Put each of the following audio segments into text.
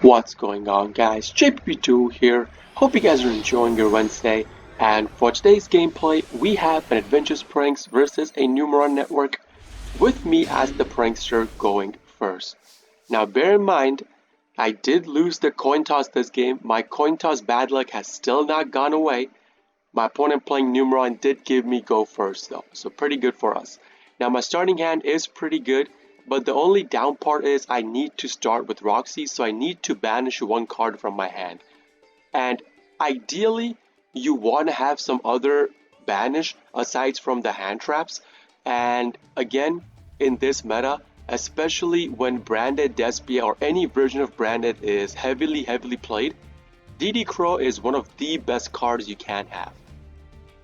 What's going on, guys? JPP2 here. Hope you guys are enjoying your Wednesday. And for today's gameplay, we have an Adventures Pranks versus a Numeron network, with me as the prankster going first. Now, bear in mind, I did lose the coin toss this game. My coin toss bad luck has still not gone away. My opponent playing Numeron did give me go first though, so pretty good for us. Now my starting hand is pretty good, but the only down part is I need to start with Roxy, so I need to banish one card from my hand. And ideally, you want to have some other banish aside from the hand traps. And again, in this meta, especially when Branded Despia or any version of Branded is heavily played, DD Crow is one of the best cards you can have.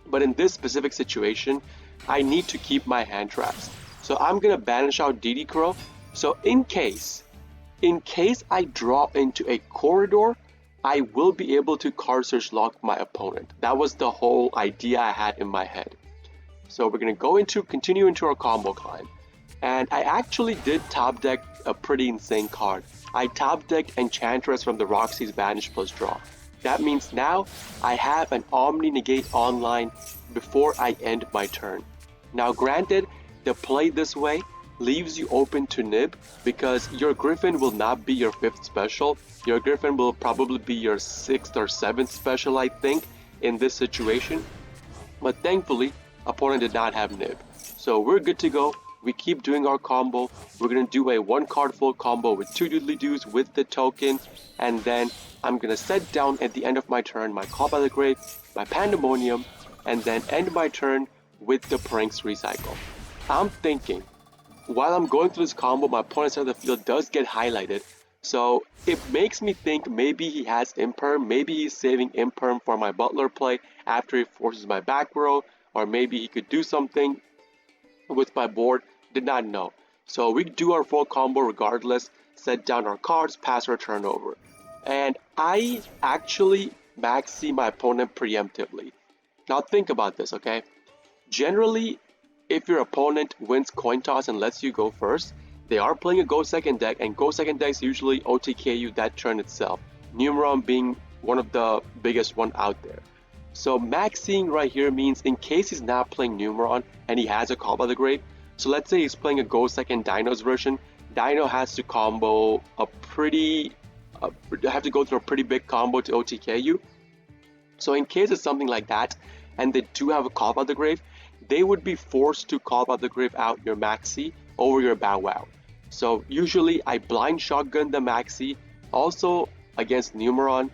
But in this specific situation, I need to keep my hand traps. So I'm gonna banish out DD Crow. So in case I draw into a corridor, I will be able to card search lock my opponent. That was the whole idea I had in my head. So we're gonna continue into our combo climb. And I actually did top deck a pretty insane card. I top decked Enchantress from the Roxy's Banish plus draw. That means now I have an Omni Negate online before I end my turn. Now granted, the play this way leaves you open to nib because your Griffin will not be your 5th special. Your Griffin will probably be your 6th or 7th special, I think, in this situation. But thankfully, opponent did not have nib. So we're good to go. We keep doing our combo. We're gonna do a 1 card full combo with 2 doodly doos with the token, and then I'm gonna set down at the end of my turn my Call by the Grave, my Pandemonium, and then end my turn with the Pranks Recycle. I'm thinking, while I'm going through this combo, my opponent's side of the field does get highlighted, so it makes me think maybe he has Imperm, maybe he's saving Imperm for my Butler play after he forces my back row, or maybe he could do something with my board. Did not know. So we do our full combo regardless, set down our cards, pass our turn over. And I actually maxi my opponent preemptively. Now think about this, okay? Generally, if your opponent wins coin toss and lets you go first, they are playing a go second deck, and go second decks usually OTK you that turn itself. Numeron being one of the biggest one out there. So maxing right here means in case he's not playing Numeron and he has a Call by the Grave, so let's say he's playing a Go Second Dino's version, Dino has to combo have to go through a pretty big combo to OTK you. So in case it's something like that, and they do have a Call by the Grave, they would be forced to Call by the Grave out your Maxi over your Bow Wow. So usually I blind shotgun the Maxi. Also against Numeron,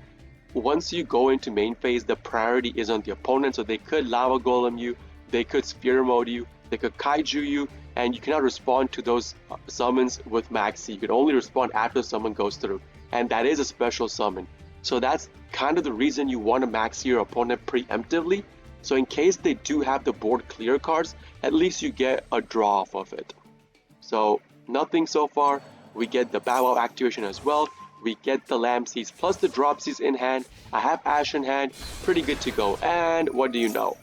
once you go into main phase, the priority is on the opponent, so they could Lava Golem you, they could Spear Mode you, they could Kaiju you, and you cannot respond to those summons with Maxi. You can only respond after the summon goes through, and that is a special summon. So that's kind of the reason you want to Maxi your opponent preemptively, so in case they do have the board clear cards, at least you get a draw off of it. So nothing so far. We get the Bow Wow activation as well. We get the Lamb Seeds plus the Drop Seeds in hand. I have Ash in hand, pretty good to go. And what do you know?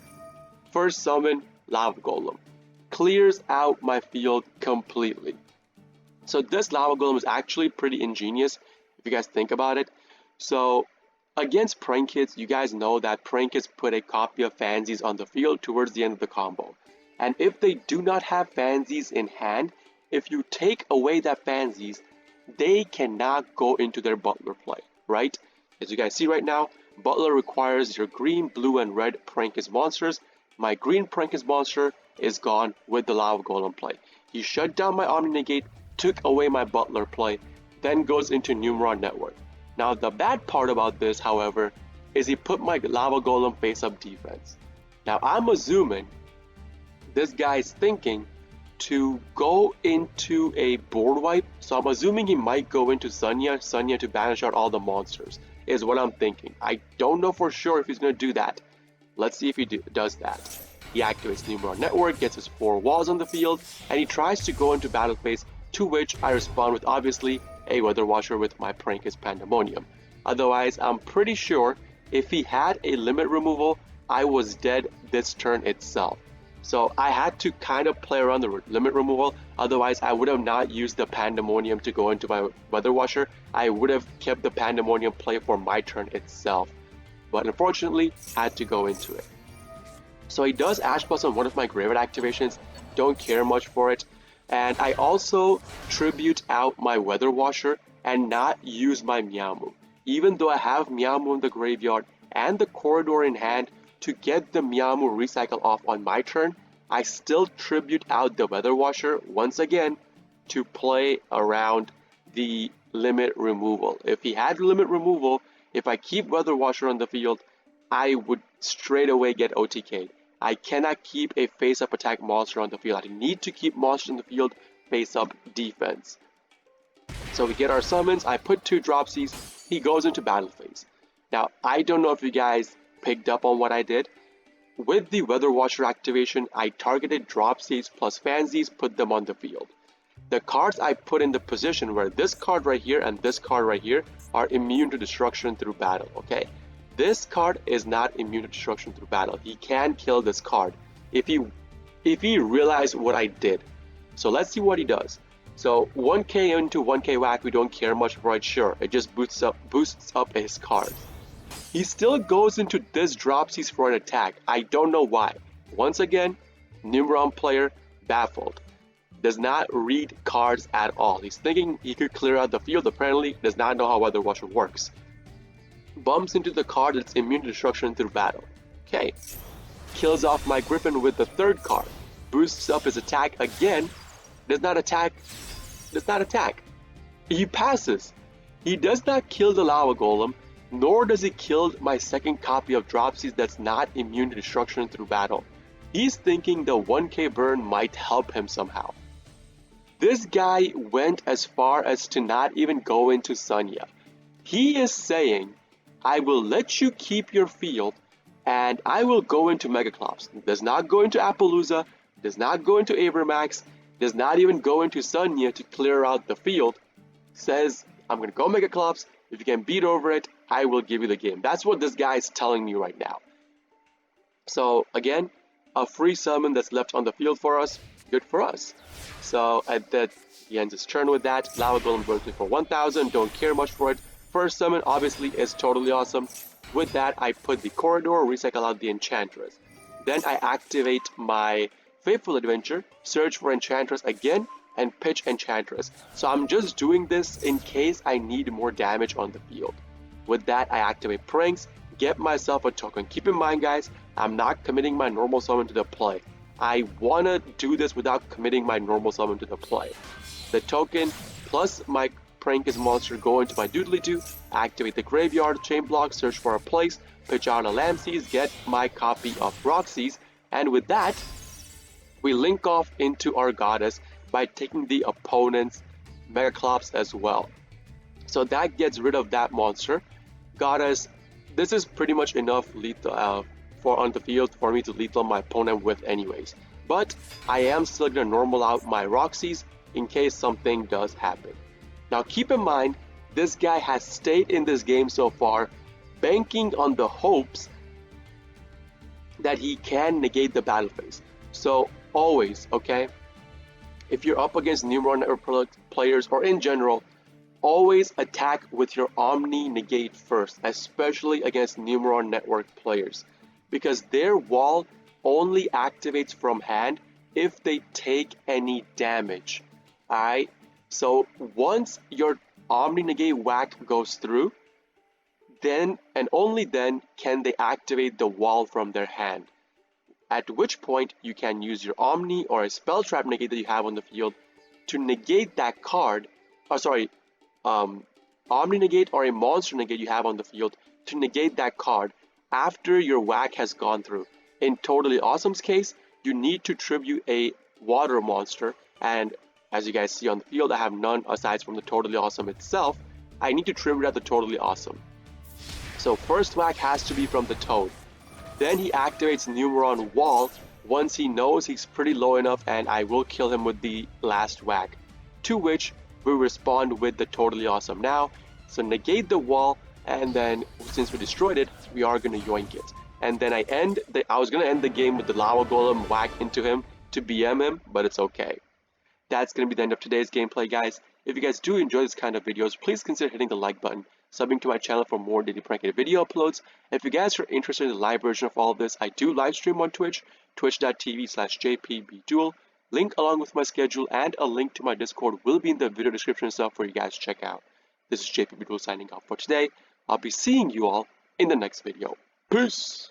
First summon, Lava Golem. Clears out my field completely. So this Lava Golem is actually pretty ingenious if you guys think about it. So against Prank Kids, you guys know that Prank Kids put a copy of Fansies on the field towards the end of the combo. And if they do not have Fansies in hand, if you take away that Fansies, they cannot go into their Butler play, right? As you guys see right now, Butler requires your green, blue, and red Prankist monsters. My green Prankist monster is gone with the Lava Golem play. He shut down my Omni Negate, took away my Butler play, then goes into Numeron Network. Now the bad part about this, however, is he put my Lava Golem face-up defense. Now I'm assuming this guy's thinking to go into a board wipe, so I'm assuming he might go into Sunya to banish out all the monsters, is what I'm thinking. I don't know for sure if he's going to do that. Let's see if he does that. He activates Numeron Network, gets his 4 walls on the field, and he tries to go into battle phase, to which I respond with obviously a Weather Watcher with my Prankist Pandemonium. Otherwise, I'm pretty sure if he had a limit removal, I was dead this turn itself. So I had to kind of play around the limit removal. Otherwise, I would have not used the Pandemonium to go into my Weather Washer. I would have kept the Pandemonium play for my turn itself. But unfortunately, had to go into it. So he does Ash Plus on one of my graveyard activations. Don't care much for it. And I also tribute out my Weather Washer and not use my Meowmoo. Even though I have Meowmoo in the graveyard and the Corridor in hand to get the Meowmoo recycle off on my turn, I still tribute out the Weather Washer once again to play around the limit removal. If he had limit removal, if I keep Weather Washer on the field, I would straight away get OTK'd. I cannot keep a face-up attack monster on the field. I need to keep monsters on the field face-up defense. So we get our summons, I put 2 Dropsies, he goes into battle phase. Now, I don't know if you guys picked up on what I did. With the Weather Washer activation, I targeted Dropsies plus Fansies, put them on the field. The cards I put in the position where this card right here and this card right here are immune to destruction through battle, okay? This card is not immune to destruction through battle. He can kill this card if he realized what I did. So let's see what he does. So 1k into 1k whack, we don't care much for it, sure. It just boosts up his cards. He still goes into this Dropsies for an attack. I don't know why. Once again, Numeron player baffled. Does not read cards at all. He's thinking he could clear out the field, apparently does not know how Weather Washer works. Bumps into the card that's immune to destruction through battle. Okay. Kills off my Griffin with the 3rd card. Boosts up his attack again. Does not attack. He passes. He does not kill the Lava Golem, nor does he kill my 2nd copy of Dropsies that's not immune to destruction through battle. He's thinking the 1k burn might help him somehow. This guy went as far as to not even go into Sunya. He is saying, I will let you keep your field and I will go into Megaclops. Does not go into Appaloosa, does not go into Abramax, does not even go into Sunya to clear out the field. Says, I'm going to go Megaclops. If you can beat over it, I will give you the game. That's what this guy is telling me right now. So again, a free summon that's left on the field for us. Good for us. So at that, he ends his turn with that. Lava Golem works for 1000. Don't care much for it. First summon obviously is totally awesome. With that, I put the Corridor, recycle out the Enchantress. Then I activate my Faithful Adventure, search for Enchantress again, and pitch Enchantress. So I'm just doing this in case I need more damage on the field. With that, I activate Pranks, get myself a token. Keep in mind, guys, I'm not committing my normal summon to the play. I want to do this without committing my normal summon to the play. The token plus my Prankist monster go into my Doodly-Doo, activate the Graveyard, Chain Block, search for a place, pitch out a Lamseys, get my copy of Roxy's, and with that, we link off into our Goddess by taking the opponent's Megaclops as well. So that gets rid of that monster. Goddess, this is pretty much enough lethal for on the field for me to lethal my opponent with anyways. But I am still going to normal out my Roxy's in case something does happen. Now keep in mind, this guy has stayed in this game so far, banking on the hopes that he can negate the battle phase. So always, okay, if you're up against Numeron Network players or in general, always attack with your Omni Negate first, especially against Numeron Network players, because their wall only activates from hand if they take any damage. Alright, so once your Omni Negate whack goes through, then and only then can they activate the wall from their hand. At which point you can use your Omni or a Spell Trap Negate that you have on the field to negate that card, Omni Negate or a Monster Negate you have on the field to negate that card after your whack has gone through. In Totally Awesome's case, you need to tribute a Water Monster, and as you guys see on the field, I have none aside from the Totally Awesome itself. I need to tribute out the Totally Awesome. So first whack has to be from the Toad. Then he activates Numeron Wall once he knows he's pretty low enough, and I will kill him with the last whack. To which we respond with the Totally Awesome now. So negate the wall, and then since we destroyed it, we are going to yoink it. and then I was gonna end the game with the lava golem whack into him to BM him, but it's okay. That's gonna be the end of today's gameplay, guys. If you guys do enjoy this kind of videos, please consider hitting the like button, subbing to my channel for more daily prank video uploads. And if you guys are interested in the live version of all of this, I do live stream on Twitch, twitch.tv/jpbduel. Link along with my schedule and a link to my Discord will be in the video description itself for you guys to check out. This is JPBduel signing off for today. I'll be seeing you all in the next video. Peace!